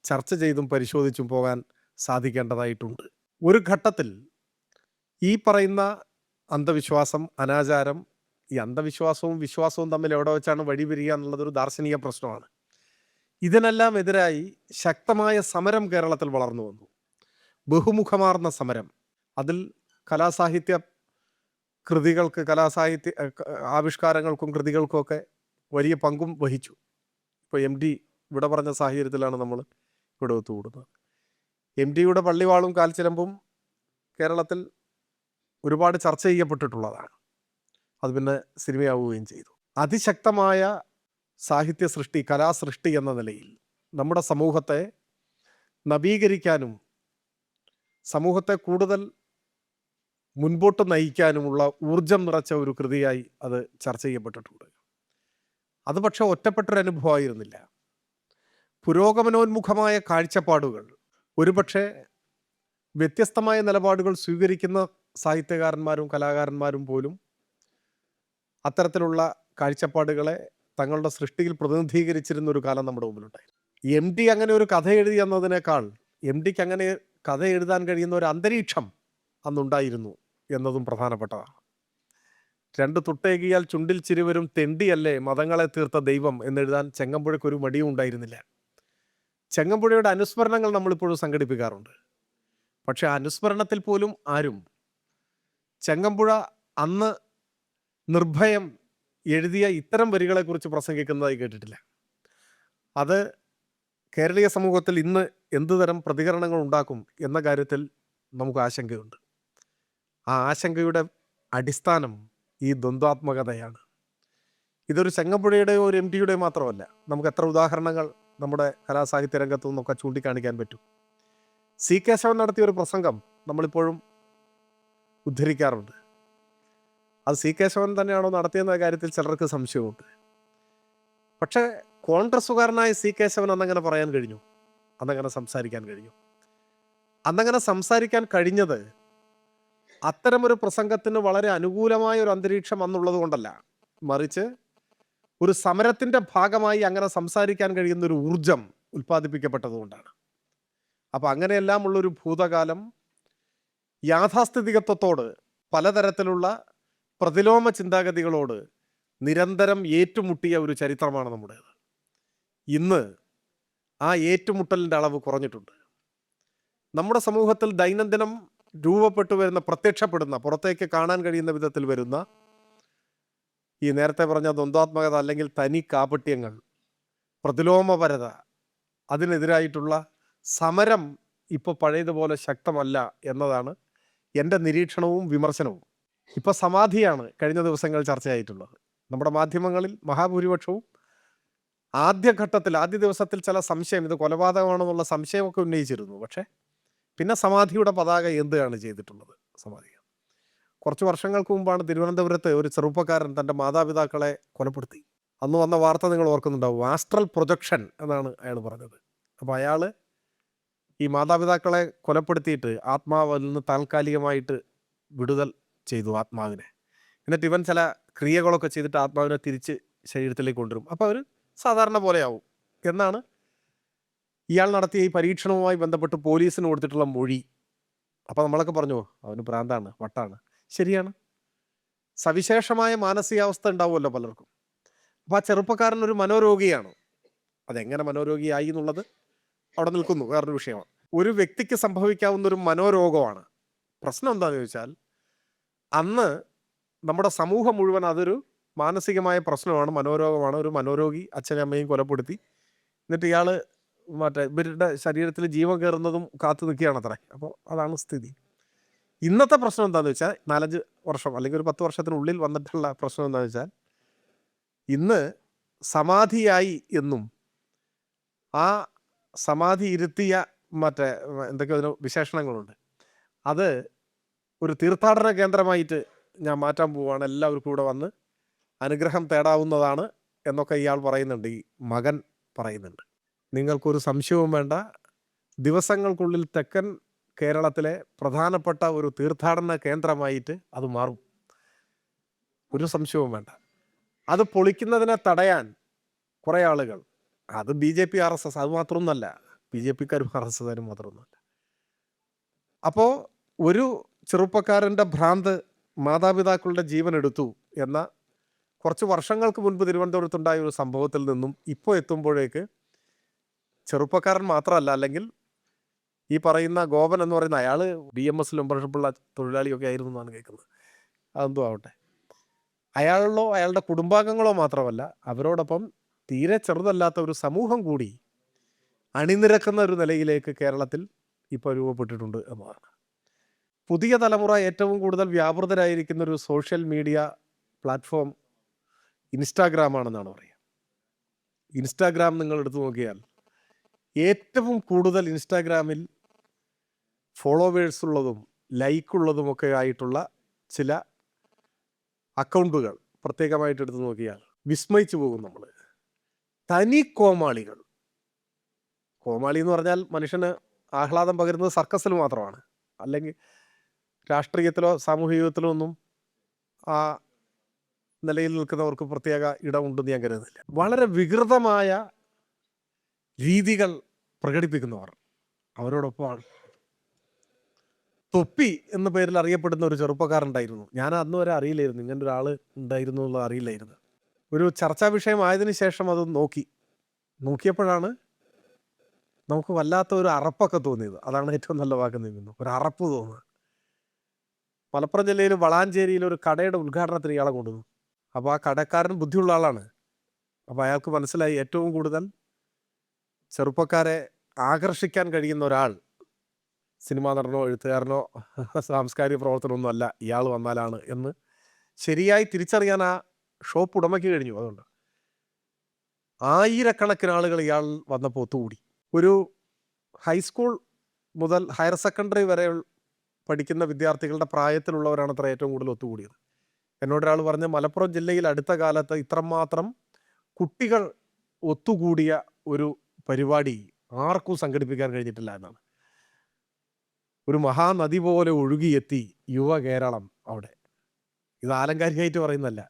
ചർച്ച ചെയ്തും പരിശോധിച്ചും പോകാൻ സാധിക്കേണ്ടതായിട്ടുണ്ട്. ഒരു ഘട്ടത്തിൽ ഈ പറയുന്ന അന്ധവിശ്വാസം, അനാചാരം, ഈ അന്ധവിശ്വാസവും വിശ്വാസവും തമ്മിൽ എവിടെ വെച്ചാണ് വഴി വരിക എന്നുള്ളതൊരു ദാർശനിക പ്രശ്നമാണ്. ഇതിനെല്ലാം എതിരായി ശക്തമായ സമരം കേരളത്തിൽ വളർന്നു വന്നു. ബഹുമുഖമാർന്ന സമരം. അതിൽ കലാസാഹിത്യ കൃതികൾക്ക്, കലാസാഹിത്യ ആവിഷ്കാരങ്ങൾക്കും കൃതികൾക്കുമൊക്കെ വലിയ പങ്കും വഹിച്ചു. ഇപ്പോൾ MD ഇവിടെ പറഞ്ഞ സാഹചര്യത്തിലാണ് നമ്മൾ ഇവിടെ ഒത്തുകൂടുന്നത്. MDയുടെ പള്ളിവാളും കാൽച്ചിലമ്പും കേരളത്തിൽ ഒരുപാട് ചർച്ച ചെയ്യപ്പെട്ടിട്ടുള്ളതാണ്. അത് പിന്നെ സിനിമയാവുകയും ചെയ്തു. അതിശക്തമായ സാഹിത്യ സൃഷ്ടി, കലാസൃഷ്ടി എന്ന നിലയിൽ നമ്മുടെ സമൂഹത്തെ നവീകരിക്കാനും സമൂഹത്തെ കൂടുതൽ മുൻപോട്ട് നയിക്കാനുമുള്ള ഊർജം നിറച്ച ഒരു കൃതിയായി അത് ചർച്ച ചെയ്യപ്പെട്ടിട്ടുണ്ട്. അത് പക്ഷെ ഒറ്റപ്പെട്ടൊരനുഭവമായിരുന്നില്ല. പുരോഗമനോന്മുഖമായ കാഴ്ചപ്പാടുകൾ, ഒരുപക്ഷെ വ്യത്യസ്തമായ നിലപാടുകൾ സ്വീകരിക്കുന്ന സാഹിത്യകാരന്മാരും കലാകാരന്മാരും പോലും അത്തരത്തിലുള്ള കാഴ്ചപ്പാടുകളെ തങ്ങളുടെ സൃഷ്ടിയിൽ പ്രതിനിധീകരിച്ചിരുന്ന ഒരു കാലം നമ്മുടെ മുമ്പിലുണ്ടായിരുന്നു. MD അങ്ങനെ ഒരു കഥ എഴുതി എന്നതിനേക്കാൾ MDക്ക് അങ്ങനെ കഥ എഴുതാൻ കഴിയുന്ന ഒരു അന്തരീക്ഷം അന്നുണ്ടായിരുന്നു എന്നതും പ്രധാനപ്പെട്ടതാണ്. 2 തുട്ടേകിയാൽ ചുണ്ടിൽ ചിരിവരും തെണ്ടിയല്ലേ മതങ്ങളെ തീർത്ത ദൈവം എന്നെഴുതാൻ ചെങ്ങമ്പുഴയ്ക്കൊരു മടിയും ഉണ്ടായിരുന്നില്ല. ചെങ്ങമ്പുഴയുടെ അനുസ്മരണങ്ങൾ നമ്മളിപ്പോഴും സംഘടിപ്പിക്കാറുണ്ട്. പക്ഷെ അനുസ്മരണത്തിൽ പോലും ആരും ചെങ്ങമ്പുഴ അന്ന് നിർഭയം എഴുതിയ ഇത്തരം വരികളെക്കുറിച്ച് പ്രസംഗിക്കുന്നതായി കേട്ടിട്ടില്ല. അത് കേരളീയ സമൂഹത്തിൽ ഇന്ന് എന്തുതരം പ്രതികരണങ്ങൾ ഉണ്ടാക്കും എന്ന കാര്യത്തിൽ നമുക്ക് ആശങ്കയുണ്ട്. ആ ആശങ്കയുടെ അടിസ്ഥാനം ഈ ദ്വന്ദ്വാത്മകതയാണ്. ഇതൊരു ചെങ്ങമ്പുഴയുടെയോ ഒരു MDയുടെയോ മാത്രമല്ല. നമുക്ക് എത്ര ഉദാഹരണങ്ങൾ നമ്മുടെ കലാസാഹിത്യ രംഗത്തു നിന്നൊക്കെ ചൂണ്ടിക്കാണിക്കാൻ പറ്റും. C കേശവൻ നടത്തിയ ഒരു പ്രസംഗം നമ്മളിപ്പോഴും ഉദ്ധരിക്കാറുണ്ട്. അത് C കേശവൻ തന്നെയാണോ നടത്തിയെന്ന കാര്യത്തിൽ ചിലർക്ക് സംശയമുണ്ട്. പക്ഷേ കോൺഗ്രസ്സുകാരനായ C കേശവൻ അന്നങ്ങനെ പറയാൻ കഴിഞ്ഞു, അന്നങ്ങനെ സംസാരിക്കാൻ കഴിഞ്ഞു. അന്നങ്ങനെ സംസാരിക്കാൻ കഴിഞ്ഞത് അത്തരമൊരു പ്രസംഗത്തിന് വളരെ അനുകൂലമായ ഒരു അന്തരീക്ഷം അന്നുള്ളത് കൊണ്ടല്ല, മറിച്ച് ഒരു സമരത്തിൻ്റെ ഭാഗമായി അങ്ങനെ സംസാരിക്കാൻ കഴിയുന്ന ഒരു ഊർജം ഉൽപ്പാദിപ്പിക്കപ്പെട്ടതുകൊണ്ടാണ്. അപ്പം അങ്ങനെയെല്ലാം ഉള്ളൊരു ഭൂതകാലം യാഥാസ്ഥിതികത്വത്തോട്, പലതരത്തിലുള്ള പ്രതിലോമ ചിന്താഗതികളോട് നിരന്തരം ഏറ്റുമുട്ടിയ ഒരു ചരിത്രമാണ് നമ്മുടേത്. ഇന്ന് ആ ഏറ്റുമുട്ടലിൻ്റെ അളവ് കുറഞ്ഞിട്ടുണ്ട്. നമ്മുടെ സമൂഹത്തിൽ ദൈനംദിനം രൂപപ്പെട്ടു വരുന്ന, പ്രത്യക്ഷപ്പെടുന്ന, പുറത്തേക്ക് കാണാൻ കഴിയുന്ന വിധത്തിൽ വരുന്ന ഈ നേരത്തെ പറഞ്ഞ ദ്വന്ദ്വാത്മകത അല്ലെങ്കിൽ തനി കാപട്യങ്ങൾ, പ്രതിലോമപരത, അതിനെതിരായിട്ടുള്ള സമരം ഇപ്പോൾ പഴയതുപോലെ ശക്തമല്ല എന്നതാണ് എൻ്റെ നിരീക്ഷണവും വിമർശനവും. ഇപ്പോൾ സമാധിയാണ് കഴിഞ്ഞ ദിവസങ്ങൾ ചർച്ചയായിട്ടുള്ളത്. നമ്മുടെ മാധ്യമങ്ങളിൽ മഹാഭൂരിപക്ഷവും ആദ്യ ദിവസത്തിൽ ചില സംശയം, ഇത് കൊലപാതകമാണെന്നുള്ള സംശയമൊക്കെ ഉന്നയിച്ചിരുന്നു. പക്ഷേ പിന്നെ സമാധിയുടെ പതാക എന്താണ് ചെയ്തിട്ടുള്ളത്? സമാധി കുറച്ച് വർഷങ്ങൾക്ക് മുമ്പാണ് തിരുവനന്തപുരത്ത് ഒരു ചെറുപ്പക്കാരൻ തൻ്റെ മാതാപിതാക്കളെ കൊലപ്പെടുത്തി. അന്ന് വന്ന വാർത്ത നിങ്ങൾ ഓർക്കുന്നുണ്ടാവും. ആസ്ട്രൽ പ്രൊജക്ഷൻ എന്നാണ് അയാൾ പറഞ്ഞത്. അപ്പോൾ അയാൾ ഈ മാതാപിതാക്കളെ കൊലപ്പെടുത്തിയിട്ട് ആത്മാവിൽ നിന്ന് താൽക്കാലികമായിട്ട് വിടുതൽ ചെയ്തു ആത്മാവിനെ. എന്നിട്ട് ഇവൻ ചില ക്രിയകളൊക്കെ ചെയ്തിട്ട് ആത്മാവിനെ തിരിച്ച് ശരീരത്തിലേക്ക് കൊണ്ടുവരും. അപ്പോൾ അവർ സാധാരണ പോലെയാവും എന്നാണ് ഇയാൾ നടത്തിയ ഈ പരീക്ഷണവുമായി ബന്ധപ്പെട്ട് പോലീസിന് കൊടുത്തിട്ടുള്ള മൊഴി. അപ്പോൾ നമ്മളൊക്കെ പറഞ്ഞു അവന് ഭ്രാന്താണ്, വട്ടാണ്. ശരിയാണ്. സവിശേഷമായ മാനസികാവസ്ഥ ഉണ്ടാവുമല്ലോ പലർക്കും. അപ്പോൾ ആ ചെറുപ്പക്കാരൻ ഒരു മനോരോഗിയാണ്. അതെങ്ങനെ മനോരോഗിയായി എന്നുള്ളത് അവിടെ നിൽക്കുന്നു, വേറൊരു വിഷയമാണ്. ഒരു വ്യക്തിക്ക് സംഭവിക്കാവുന്ന ഒരു മനോരോഗമാണ്. പ്രശ്നം എന്താണെന്ന് ചോദിച്ചാൽ അന്ന് നമ്മുടെ സമൂഹം മുഴുവൻ അതൊരു മാനസികമായ പ്രശ്നമാണ്, മനോരോഗമാണ്. ഒരു മനോരോഗി അച്ഛനും അമ്മയും കൊലപ്പെടുത്തി, എന്നിട്ട് ഇയാൾ ഇവരുടെ ശരീരത്തിൽ ജീവൻ കയറുന്നതും കാത്തു നിൽക്കുകയാണത്രേ. അപ്പോൾ അതാണ് സ്ഥിതി. ഇന്നത്തെ പ്രശ്നം എന്താണെന്ന് വെച്ചാൽ 4-5 വർഷം അല്ലെങ്കിൽ ഒരു 10 വർഷത്തിനുള്ളിൽ വന്നിട്ടുള്ള പ്രശ്നം എന്താണെന്ന് വെച്ചാൽ ഇന്ന് സമാധിയായി എന്നും ആ സമാധി ഇരുത്തിയ എന്തൊക്കെ അതിന് വിശേഷണങ്ങളുണ്ട്, അത് ഒരു തീർത്ഥാടന കേന്ദ്രമായിട്ട് ഞാൻ മാറ്റാൻ പോവുകയാണ്, എല്ലാവർക്കും കൂടെ വന്ന് അനുഗ്രഹം തേടാവുന്നതാണ് എന്നൊക്കെ ഇയാൾ പറയുന്നുണ്ട്, ഈ മകൻ പറയുന്നുണ്ട്. നിങ്ങൾക്കൊരു സംശയവും വേണ്ട, ദിവസങ്ങൾക്കുള്ളിൽ തെക്കൻ കേരളത്തിലെ പ്രധാനപ്പെട്ട ഒരു തീർത്ഥാടന കേന്ദ്രമായിട്ട് അത് മാറും. ഒരു സംശയവും വേണ്ട. അത് പൊളിക്കുന്നതിനെ തടയാൻ കുറേ ആളുകൾ, അത് BJP RSS അത് മാത്രമൊന്നുമല്ല, BJPക്കാരും RSSകാരും മാത്രമൊന്നുമല്ല. അപ്പോൾ ഒരു ചെറുപ്പക്കാരൻ്റെ ഭ്രാന്ത് മാതാപിതാക്കളുടെ ജീവൻ എടുത്തു എന്ന കുറച്ച് വർഷങ്ങൾക്ക് മുൻപ് തിരുവനന്തപുരത്തുണ്ടായ ഒരു സംഭവത്തിൽ നിന്നും ഇപ്പോൾ എത്തുമ്പോഴേക്ക് ചെറുപ്പക്കാരൻ മാത്രമല്ല, അല്ലെങ്കിൽ ഈ പറയുന്ന ഗോപൻ എന്ന് പറയുന്ന അയാൾ BMS മെമ്പർഷിപ്പുള്ള തൊഴിലാളിയൊക്കെ ആയിരുന്നു എന്നാണ് കേൾക്കുന്നത്. അതെന്തോ ആവട്ടെ, അയാളോ അയാളുടെ കുടുംബാംഗങ്ങളോ മാത്രമല്ല, അവരോടൊപ്പം തീരെ ചെറുതല്ലാത്ത ഒരു സമൂഹം കൂടി അണിനിരക്കുന്ന ഒരു നിലയിലേക്ക് കേരളത്തിൽ ഇപ്പോൾ രൂപപ്പെട്ടിട്ടുണ്ട് എന്നതാണ്. പുതിയ തലമുറ ഏറ്റവും കൂടുതൽ വ്യാപൃതരായിരിക്കുന്ന ഒരു സോഷ്യൽ മീഡിയ പ്ലാറ്റ്ഫോം ഇൻസ്റ്റാഗ്രാമാണെന്നാണ് പറയുക. ഇൻസ്റ്റാഗ്രാം നിങ്ങൾ എടുത്തു നോക്കിയാൽ ഏറ്റവും കൂടുതൽ ഇൻസ്റ്റാഗ്രാമിൽ ഫോളോവേഴ്സ് ഉള്ളതും ലൈക്കുള്ളതുമൊക്കെ ആയിട്ടുള്ള ചില അക്കൗണ്ടുകൾ പ്രത്യേകമായിട്ട് എടുത്തു നോക്കിയാൽ വിസ്മയിച്ചു പോകും നമ്മൾ. തനി കോമാളികൾ. കോമാളി എന്ന് പറഞ്ഞാൽ മനുഷ്യന് ആഹ്ലാദം പകരുന്നത് സർക്കസിൽ മാത്രമാണ്, അല്ലെങ്കിൽ രാഷ്ട്രീയത്തിലോ സാമൂഹിക ജീവിതത്തിലോ ഒന്നും ആ നിലയിൽ നിൽക്കുന്നവർക്ക് പ്രത്യേക ഇടമുണ്ടെന്ന് ഞാൻ കരുതുന്നില്ല. വളരെ വികൃതമായ രീതികൾ പ്രകടിപ്പിക്കുന്നവർ അവരോടൊപ്പമാണ്. തൊപ്പി എന്ന പേരിൽ അറിയപ്പെടുന്ന ഒരു ചെറുപ്പക്കാരുണ്ടായിരുന്നു. ഞാൻ അന്ന് വരെ അറിയില്ലായിരുന്നു, ഇങ്ങനെ ഒരാൾ ഉണ്ടായിരുന്നു എന്നുള്ളത് അറിയില്ലായിരുന്നു. ഒരു ചർച്ചാ വിഷയമായതിനു ശേഷം അത് നോക്കിയപ്പോഴാണ് നമുക്ക് വല്ലാത്ത ഒരു അറപ്പൊക്കെ തോന്നിയത്. അതാണ് ഏറ്റവും നല്ല വാക്ക് നിൽക്കുന്നു, ഒരു അറപ്പ് തോന്നുക. മലപ്പുറം ജില്ലയിൽ വളാഞ്ചേരിയിൽ ഒരു കടയുടെ ഉദ്ഘാടനത്തിന് ഇയാളെ കൊണ്ടുവന്നു. അപ്പോൾ ആ കടക്കാരൻ ബുദ്ധിയുള്ള ആളാണ്. അപ്പോൾ അയാൾക്ക് മനസ്സിലായി ഏറ്റവും കൂടുതൽ ചെറുപ്പക്കാരെ ആകർഷിക്കാൻ കഴിയുന്ന ഒരാൾ സിനിമാ നടനോ എഴുത്തുകാരനോ സാംസ്കാരിക പ്രവർത്തനമൊന്നും അല്ല, ഇയാൾ വന്നാലാണ് എന്ന് ശരിയായി തിരിച്ചറിയാൻ ആ ഷോപ്പ് ഉടമയ്ക്ക് കഴിഞ്ഞു. അതുകൊണ്ട് ആയിരക്കണക്കിന് ആളുകൾ ഇയാൾ വന്നപ്പോൾ ഒത്തുകൂടി. ഒരു ഹൈസ്കൂൾ മുതൽ ഹയർ സെക്കൻഡറി വരെ പഠിക്കുന്ന വിദ്യാർത്ഥികളുടെ പ്രായത്തിലുള്ളവരാണ് അത്ര ഏറ്റവും കൂടുതൽ ഒത്തുകൂടിയത്. എന്നോടൊരാൾ പറഞ്ഞ് മലപ്പുറം ജില്ലയിൽ അടുത്ത കാലത്ത് ഇത്രമാത്രം കുട്ടികൾ ഒത്തുകൂടിയ ഒരു പരിപാടി ആർക്കും സംഘടിപ്പിക്കാൻ കഴിഞ്ഞിട്ടില്ല എന്നാണ്. ഒരു മഹാനദി പോലെ ഒഴുകിയെത്തി യുവ കേരളം അവിടെ. ഇത് ആലങ്കാരികമായിട്ട് പറയുന്നതല്ല,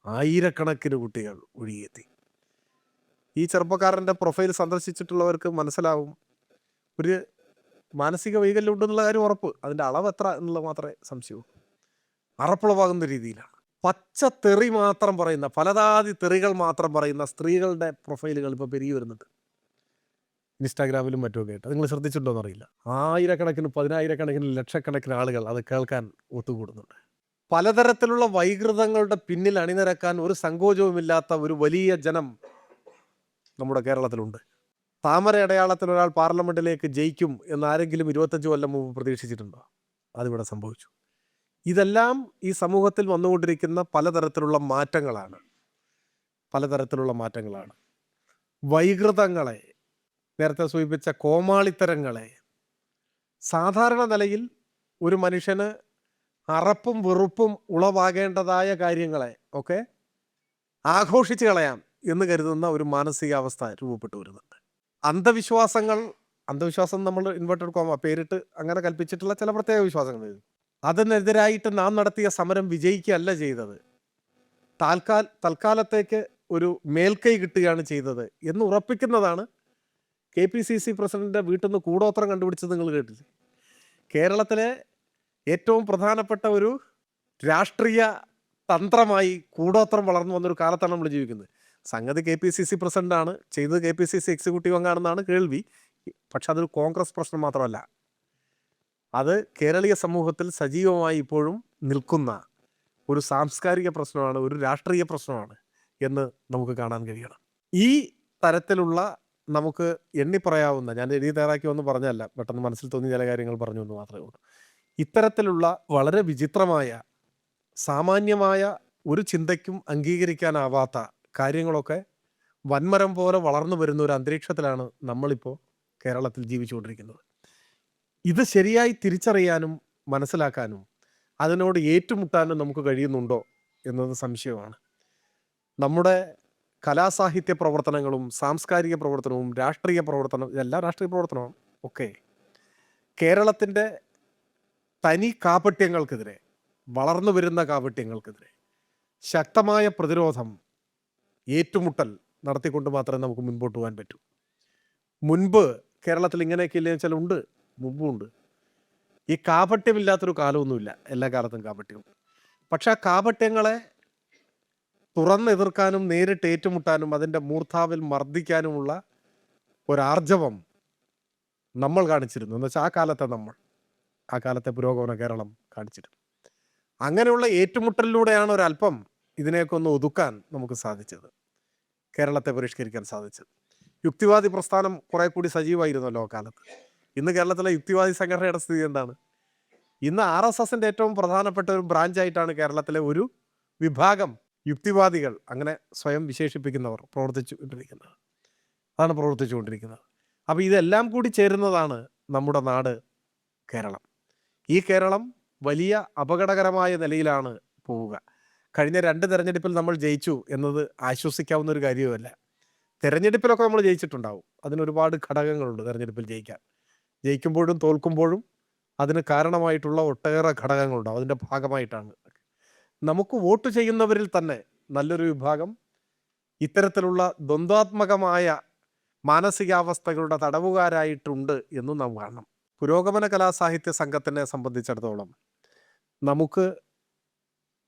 ആയിരക്കണക്കിന് കുട്ടികൾ ഒഴുകിയെത്തി. ഈ ചെറുപ്പക്കാരൻ്റെ പ്രൊഫൈൽ സന്ദർശിച്ചിട്ടുള്ളവർക്ക് മനസ്സിലാവും ഒരു മാനസിക വൈകല്യം ഉണ്ടെന്നുള്ള കാര്യം ഉറപ്പ്. അതിൻ്റെ അളവ് എത്ര എന്നുള്ളത് മാത്രമേ സംശയവും. അറപ്പുളവാകുന്ന രീതിയിലാണ്. പച്ചത്തെറി മാത്രം പറയുന്ന, പലതാതി തെറികൾ മാത്രം പറയുന്ന സ്ത്രീകളുടെ പ്രൊഫൈലുകൾ ഇപ്പോൾ പെരുകി വരുന്നുണ്ട് ഇൻസ്റ്റാഗ്രാമിലും മറ്റുമൊക്കെ ആയിട്ട്. നിങ്ങൾ ശ്രദ്ധിച്ചിട്ടുണ്ടോ എന്നറിയില്ല. ആയിരക്കണക്കിന്, പതിനായിരക്കണക്കിന്, ലക്ഷക്കണക്കിന് ആളുകൾ അത് കേൾക്കാൻ ഒത്തുകൂടുന്നുണ്ട്. പലതരത്തിലുള്ള വൈകൃതങ്ങളുടെ പിന്നിൽ അണിനിരക്കാൻ ഒരു സങ്കോചവുമില്ലാത്ത ഒരു വലിയ ജനം നമ്മുടെ കേരളത്തിലുണ്ട്. താമര അടയാളത്തിൽ ഒരാൾ പാർലമെന്റിലേക്ക് ജയിക്കും എന്നാരെങ്കിലും 25 കൊല്ലം മുമ്പ് പ്രതീക്ഷിച്ചിട്ടുണ്ടോ? അതിവിടെ സംഭവിച്ചു. ഇതെല്ലാം ഈ സമൂഹത്തിൽ വന്നുകൊണ്ടിരിക്കുന്ന പലതരത്തിലുള്ള മാറ്റങ്ങളാണ്. വൈകൃതങ്ങളെ, നേരത്തെ സൂചിപ്പിച്ച കോമാളിത്തരങ്ങളെ സാധാരണ നിലയിൽ ഒരു മനുഷ്യന് അറപ്പും വെറുപ്പും ഉളവാകേണ്ടതായ കാര്യങ്ങളെ ഒക്കെ ആഘോഷിച്ച് കളയാം എന്ന് കരുതുന്ന ഒരു മാനസികാവസ്ഥ രൂപപ്പെട്ടു വരുന്നുണ്ട്. അന്ധവിശ്വാസം നമ്മൾ ഇൻവെർട്ടഡ് കോമ പേരിട്ട് അങ്ങനെ കൽപ്പിച്ചിട്ടുള്ള ചില പ്രത്യേക വിശ്വാസങ്ങൾ, അതിനെതിരായിട്ട് നാം നടത്തിയ സമരം വിജയിക്കുകയല്ല ചെയ്തത്, തൽക്കാലത്തേക്ക് ഒരു മേൽക്കൈ കിട്ടുകയാണ് ചെയ്തത് എന്ന് ഉറപ്പിക്കുന്നതാണ് KPCC പ്രസിഡന്റിൻ്റെ വീട്ടിൽ നിന്ന് കൂടോത്രം കണ്ടുപിടിച്ചത് നിങ്ങൾ കേട്ടില്ലേ? കേരളത്തിലെ ഏറ്റവും പ്രധാനപ്പെട്ട ഒരു രാഷ്ട്രീയ തന്ത്രമായി കൂടോത്രം വളർന്നു വന്നൊരു കാലത്താണ് നമ്മൾ ജീവിക്കുന്നത്. സംഗതി KPCC പ്രസിഡന്റാണ് ചെയ്തത്, KPCC എക്സിക്യൂട്ടീവ് അംഗമാണെന്നാണ് കേൾവി. പക്ഷെ അതൊരു കോൺഗ്രസ് പ്രശ്നം മാത്രമല്ല, അത് കേരളീയ സമൂഹത്തിൽ സജീവമായി ഇപ്പോഴും നിൽക്കുന്ന ഒരു സാംസ്കാരിക പ്രശ്നമാണ്, ഒരു രാഷ്ട്രീയ പ്രശ്നമാണ് എന്ന് നമുക്ക് കാണാൻ കഴിയണം. ഈ തരത്തിലുള്ള നമുക്ക് എണ്ണിപ്പറയാവുന്ന, ഞാൻ എഴുതി തയ്യാറാക്കി ഒന്ന് പറഞ്ഞതല്ല, പെട്ടെന്ന് മനസ്സിൽ തോന്നിയ ചില കാര്യങ്ങൾ പറഞ്ഞു എന്ന് മാത്രമേ ഉള്ളൂ. ഇത്തരത്തിലുള്ള വളരെ വിചിത്രമായ, സാമാന്യമായ ഒരു ചിന്തയ്ക്കും അംഗീകരിക്കാനാവാത്ത കാര്യങ്ങളൊക്കെ വൻമരം പോലെ വളർന്നു വരുന്ന ഒരു അന്തരീക്ഷത്തിലാണ് നമ്മളിപ്പോൾ കേരളത്തിൽ ജീവിച്ചുകൊണ്ടിരിക്കുന്നത്. ഇത് ശരിയായി തിരിച്ചറിയാനും മനസ്സിലാക്കാനും അതിനോട് ഏറ്റുമുട്ടാനും നമുക്ക് കഴിയുന്നുണ്ടോ എന്നത് സംശയമാണ്. നമ്മുടെ കലാസാഹിത്യ പ്രവർത്തനങ്ങളും സാംസ്കാരിക പ്രവർത്തനവും രാഷ്ട്രീയ പ്രവർത്തനം, എല്ലാ രാഷ്ട്രീയ പ്രവർത്തനവും ഒക്കെ കേരളത്തിൻ്റെ തനി കാപട്യങ്ങൾക്കെതിരെ, വളർന്നു വരുന്ന കാപട്യങ്ങൾക്കെതിരെ ശക്തമായ പ്രതിരോധം, ഏറ്റുമുട്ടൽ നടത്തിക്കൊണ്ട് മാത്രമേ നമുക്ക് മുൻപോട്ട് പോകാൻ പറ്റൂ. മുൻപ് കേരളത്തിൽ ഇങ്ങനെയൊക്കെ ഇല്ലെന്ന് വെച്ചാൽ ഉണ്ട്, മുമ്പുണ്ട്. ഈ കാപട്യമില്ലാത്തൊരു കാലമൊന്നുമില്ല, എല്ലാ കാലത്തും കാപട്യവും. പക്ഷെ ആ കാപട്യങ്ങളെ തുറന്നെതിർക്കാനും നേരിട്ട് ഏറ്റുമുട്ടാനും അതിൻ്റെ മൂർധാവിൽ മർദ്ദിക്കാനുമുള്ള ഒരാർജവം നമ്മൾ കാണിച്ചിരുന്നു. എന്ന് വെച്ചാൽ ആ കാലത്തെ പുരോഗമന കേരളം കാണിച്ചിരുന്നു. അങ്ങനെയുള്ള ഏറ്റുമുട്ടലിലൂടെയാണ് ഒരല്പം ഇതിനെയൊക്കെ ഒന്ന് ഒതുക്കാൻ നമുക്ക് സാധിച്ചത്, കേരളത്തെ പരിഷ്കരിക്കാൻ സാധിച്ചത്. യുക്തിവാദി പ്രസ്ഥാനം കുറെ കൂടി സജീവമായിരുന്നല്ലോ കാലത്ത്. ഇന്ന് കേരളത്തിലെ യുക്തിവാദി സംഘടനയുടെ സ്ഥിതി എന്താണ്? ഇന്ന് RSSൻ്റെ ഏറ്റവും പ്രധാനപ്പെട്ട ഒരു ബ്രാഞ്ചായിട്ടാണ് കേരളത്തിലെ ഒരു വിഭാഗം യുക്തിവാദികൾ, അങ്ങനെ സ്വയം വിശേഷിപ്പിക്കുന്നവർ പ്രവർത്തിച്ചുകൊണ്ടിരിക്കുന്നത്. അപ്പോൾ ഇതെല്ലാം കൂടി ചേരുന്നതാണ് നമ്മുടെ നാട് കേരളം. ഈ കേരളം വലിയ അപകടകരമായ നിലയിലാണ് പോവുക. കഴിഞ്ഞ 2 തെരഞ്ഞെടുപ്പിൽ നമ്മൾ ജയിച്ചു എന്നത് ആശ്വസിക്കാവുന്ന ഒരു കാര്യവുമല്ല. തെരഞ്ഞെടുപ്പിലൊക്കെ നമ്മൾ ജയിച്ചിട്ടുണ്ടാവും. അതിനൊരുപാട് ഘടകങ്ങളുണ്ട് തെരഞ്ഞെടുപ്പിൽ ജയിക്കാൻ. ജയിക്കുമ്പോഴും തോൽക്കുമ്പോഴും അതിന് കാരണമായിട്ടുള്ള ഒട്ടേറെ ഘടകങ്ങളുണ്ടാവും. അതിൻ്റെ ഭാഗമായിട്ടാണ് നമുക്ക് വോട്ട് ചെയ്യുന്നവരിൽ തന്നെ നല്ലൊരു വിഭാഗം ഇത്തരത്തിലുള്ള ദ്വന്ദ്വാത്മകമായ മാനസികാവസ്ഥകളുടെ തടവുകാരായിട്ടുണ്ട് എന്നും നാം കാണണം. പുരോഗമന കലാസാഹിത്യ സംഘത്തിനെ സംബന്ധിച്ചിടത്തോളം നമുക്ക്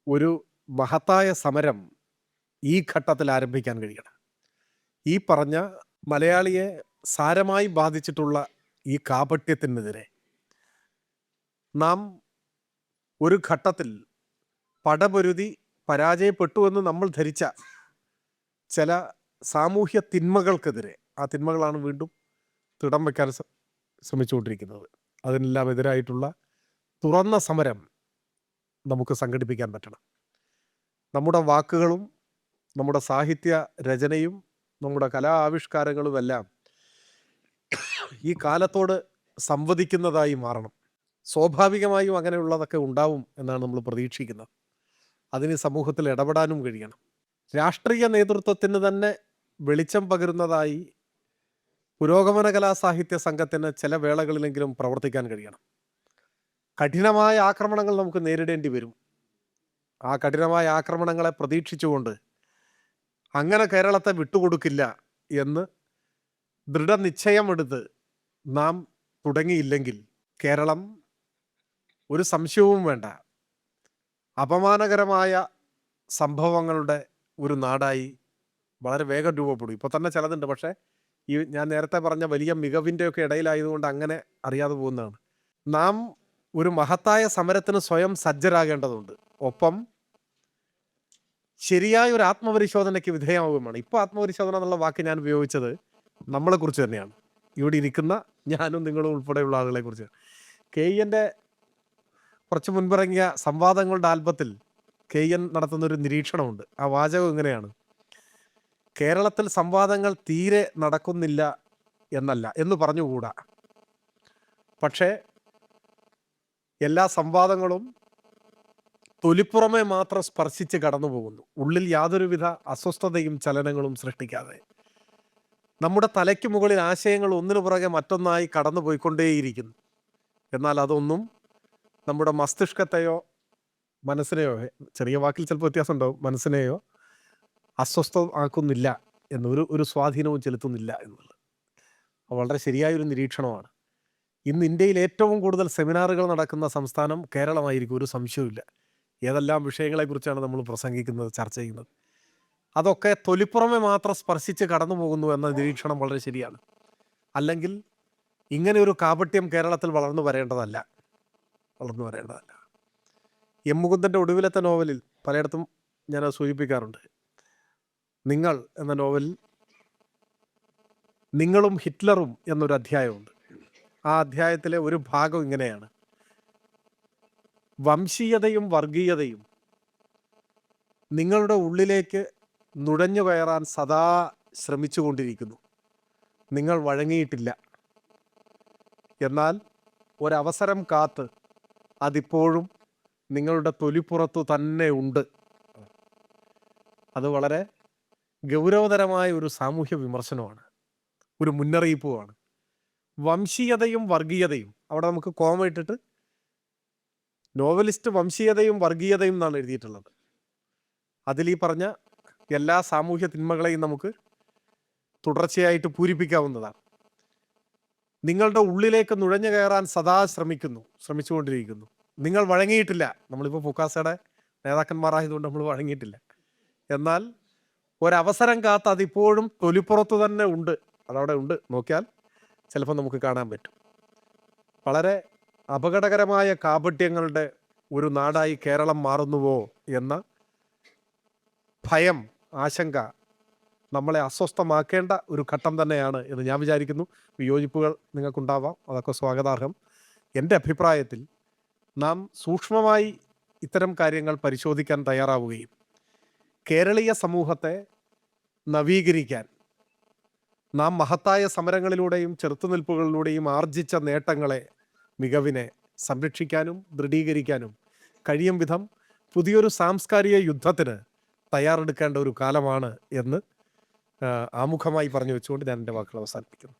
ഒരു മഹത്തായ സമരം ഈ ഘട്ടത്തിൽ ആരംഭിക്കാൻ കഴിയണം. ഈ പറഞ്ഞ മലയാളിയെ സാരമായി ബാധിച്ചിട്ടുള്ള ഈ കാപട്യത്തിനെതിരെ നാം ഒരു ഘട്ടത്തിൽ പടപൊരുതി പരാജയപ്പെട്ടുവെന്ന് നമ്മൾ ധരിച്ച ചില സാമൂഹ്യ തിന്മകൾക്കെതിരെ, ആ തിന്മകളാണ് വീണ്ടും തിടം വയ്ക്കാൻ ശ്രമിച്ചുകൊണ്ടിരിക്കുന്നത്. അതിനെല്ലാം എതിരായിട്ടുള്ള തുറന്ന സമരം നമുക്ക് സംഘടിപ്പിക്കാൻ പറ്റണം. നമ്മുടെ വാക്കുകളും നമ്മുടെ സാഹിത്യ രചനയും നമ്മുടെ കലാ ആവിഷ്കാരങ്ങളുമെല്ലാം ഈ കാലത്തോട് സംവദിക്കുന്നതായി മാറണം. സ്വാഭാവികമായും അങ്ങനെയുള്ളതൊക്കെ ഉണ്ടാവും എന്നാണ് നമ്മൾ പ്രതീക്ഷിക്കുന്നത്. അതിന് സമൂഹത്തിൽ ഇടപെടാനും കഴിയണം. രാഷ്ട്രീയ നേതൃത്വത്തിന് തന്നെ വെളിച്ചം പകരുന്നതായി പുരോഗമന കലാസാഹിത്യ സംഘത്തിന് ചില വേളകളിലെങ്കിലും പ്രവർത്തിക്കാൻ കഴിയണം. കഠിനമായ ആക്രമണങ്ങൾ നമുക്ക് നേരിടേണ്ടി വരും. ആ കഠിനമായ ആക്രമണങ്ങളെ പ്രതീക്ഷിച്ചുകൊണ്ട് അങ്ങനെ കേരളത്തെ വിട്ടുകൊടുക്കില്ല എന്ന് ദൃഢനിശ്ചയമെടുത്ത് നാം തുടങ്ങിയില്ലെങ്കിൽ കേരളം, ഒരു സംശയവും വേണ്ട, അപമാനകരമായ സംഭവങ്ങളുടെ ഒരു നാടായി വളരെ വേഗം രൂപപ്പെടും. ഇപ്പോൾ തന്നെ ചിലതുണ്ട്, പക്ഷേ ഈ ഞാൻ നേരത്തെ പറഞ്ഞ വലിയ മികവിൻ്റെയൊക്കെ ഇടയിലായതുകൊണ്ട് അങ്ങനെ അറിയാതെ പോകുന്നതാണ്. നാം ഒരു മഹത്തായ സമരത്തിന് സ്വയം സജ്ജരാകേണ്ടതുണ്ട്. ഒപ്പം ശരിയായ ഒരു ആത്മപരിശോധനയ്ക്ക് വിധേയമാവുകയും വേണം. ഇപ്പോൾ ആത്മപരിശോധന എന്നുള്ള വാക്ക് ഞാൻ ഉപയോഗിച്ചത് നമ്മളെക്കുറിച്ച് തന്നെയാണ്, ഇവിടെ ഇരിക്കുന്ന ഞാനും നിങ്ങളും ഉൾപ്പെടെയുള്ള ആളുകളെക്കുറിച്ച്. KEൻ്റെ കുറച്ച് മുൻപിറങ്ങിയ സംവാദങ്ങളുടെ ആൽബത്തിൽ KN നടത്തുന്നൊരു നിരീക്ഷണമുണ്ട്. ആ വാചകം ഇങ്ങനെയാണ്: കേരളത്തിൽ സംവാദങ്ങൾ തീരെ നടക്കുന്നില്ല എന്നല്ല, എന്ന് പറഞ്ഞുകൂടാ, പക്ഷേ എല്ലാ സംവാദങ്ങളും തൊലിപ്പുറമെ മാത്രം സ്പർശിച്ച് കടന്നു പോകുന്നു, ഉള്ളിൽ യാതൊരുവിധ അസ്വസ്ഥതയും ചലനങ്ങളും സൃഷ്ടിക്കാതെ. നമ്മുടെ തലയ്ക്ക് മുകളിൽ ആശയങ്ങൾ ഒന്നിനു പുറകെ മറ്റൊന്നായി കടന്നു പോയിക്കൊണ്ടേയിരിക്കുന്നു. എന്നാൽ അതൊന്നും നമ്മുടെ മസ്തിഷ്കത്തെയോ മനസ്സിനെയോ, ചെറിയ വാക്കിൽ ചിലപ്പോൾ വ്യത്യാസം ഉണ്ടാവും, മനസ്സിനെയോ അസ്വസ്ഥമാക്കുന്നില്ല എന്നൊരു സ്വാധീനവും ചെലുത്തുന്നില്ല എന്നുള്ളത്. വളരെ ശരിയായൊരു നിരീക്ഷണമാണ്. ഇന്ന് ഇന്ത്യയിൽ ഏറ്റവും കൂടുതൽ സെമിനാറുകൾ നടക്കുന്ന സംസ്ഥാനം കേരളമായിരിക്കും, ഒരു സംശയവുമില്ല. ഏതെല്ലാം വിഷയങ്ങളെക്കുറിച്ചാണ് നമ്മൾ പ്രസംഗിക്കുന്നത്, ചർച്ച ചെയ്യുന്നത്. അതൊക്കെ തൊലിപ്പുറമെ മാത്രം സ്പർശിച്ച് കടന്നു പോകുന്നു എന്ന നിരീക്ഷണം വളരെ ശരിയാണ്. അല്ലെങ്കിൽ ഇങ്ങനെ ഒരു കാപട്യം കേരളത്തിൽ വളർന്നു വരേണ്ടതല്ല. എം മുകുന്ദൻ്റെ ഒടുവിലത്തെ നോവലിൽ പലയിടത്തും ഞാനത് സൂചിപ്പിക്കാറുണ്ട്. നിങ്ങൾ എന്ന നോവലിൽ നിങ്ങളും ഹിറ്റ്ലറും എന്നൊരു അധ്യായമുണ്ട്. ആ അധ്യായത്തിലെ ഒരു ഭാഗം ഇങ്ങനെയാണ്: വംശീയതയും വർഗീയതയും നിങ്ങളുടെ ഉള്ളിലേക്ക് നുഴഞ്ഞു കയറാൻ സദാ ശ്രമിച്ചുകൊണ്ടിരിക്കുന്നു. നിങ്ങൾ വഴങ്ങിയിട്ടില്ല. എന്നാൽ ഒരവസരം കാത്ത് അതിപ്പോഴും നിങ്ങളുടെ തൊലിപ്പുറത്തു തന്നെ ഉണ്ട്. അത് വളരെ ഗൗരവതരമായ ഒരു സാമൂഹ്യ വിമർശനമാണ്, ഒരു മുന്നറിയിപ്പുമാണ്. വംശീയതയും വർഗീയതയും, അവിടെ നമുക്ക് കോമ ഇട്ടിട്ട് നോവലിസ്റ്റ് വംശീയതയും വർഗീയതയും എന്നാണ് എഴുതിയിട്ടുള്ളത്. അതിൽ ഈ പറഞ്ഞ എല്ലാ സാമൂഹ്യ തിന്മകളെയും നമുക്ക് തുടർച്ചയായിട്ട് പൂരിപ്പിക്കാവുന്നതാണ്. നിങ്ങളുടെ ഉള്ളിലേക്ക് നുഴഞ്ഞു കയറാൻ സദാ ശ്രമിച്ചുകൊണ്ടിരിക്കുന്നു. നിങ്ങൾ വഴങ്ങിയിട്ടില്ല. നമ്മളിപ്പോൾ ഫുക്കാസയുടെ നേതാക്കന്മാരായതുകൊണ്ട് നമ്മൾ വഴങ്ങിയിട്ടില്ല. എന്നാൽ ഒരവസരം കാത്ത് അതിപ്പോഴും തൊലിപ്പുറത്ത് തന്നെ ഉണ്ട്. അതവിടെ ഉണ്ട്, നോക്കിയാൽ ചിലപ്പോൾ നമുക്ക് കാണാൻ പറ്റും. വളരെ അപകടകരമായ കാപട്യങ്ങളുടെ ഒരു നാടായി കേരളം മാറുന്നുവോ എന്ന ഭയം, ആശങ്ക നമ്മളെ അസ്വസ്ഥമാക്കേണ്ട ഒരു ഘട്ടം തന്നെയാണ് എന്ന് ഞാൻ വിചാരിക്കുന്നു. വിയോജിപ്പുകൾ നിങ്ങൾക്കുണ്ടാവാം, അതൊക്കെ സ്വാഗതാർഹം. എൻ്റെ അഭിപ്രായത്തിൽ നാം സൂക്ഷ്മമായി ഇത്തരം കാര്യങ്ങൾ പരിശോധിക്കാൻ തയ്യാറാവുകയും കേരളീയ സമൂഹത്തെ നവീകരിക്കാൻ നാം മഹത്തായ സമരങ്ങളിലൂടെയും ചെറുത്തുനിൽപ്പുകളിലൂടെയും ആർജിച്ച നേട്ടങ്ങളെ, മികവിനെ സംരക്ഷിക്കാനും ദൃഢീകരിക്കാനും കഴിയും വിധം പുതിയൊരു സാംസ്കാരിക യുദ്ധത്തിന് തയ്യാറെടുക്കേണ്ട ഒരു കാലമാണ് എന്ന് ആമുഖമായി പറഞ്ഞു വെച്ചുകൊണ്ട് ഞാൻ എൻ്റെ വാക്കുകൾ അവസാനിപ്പിക്കുന്നു.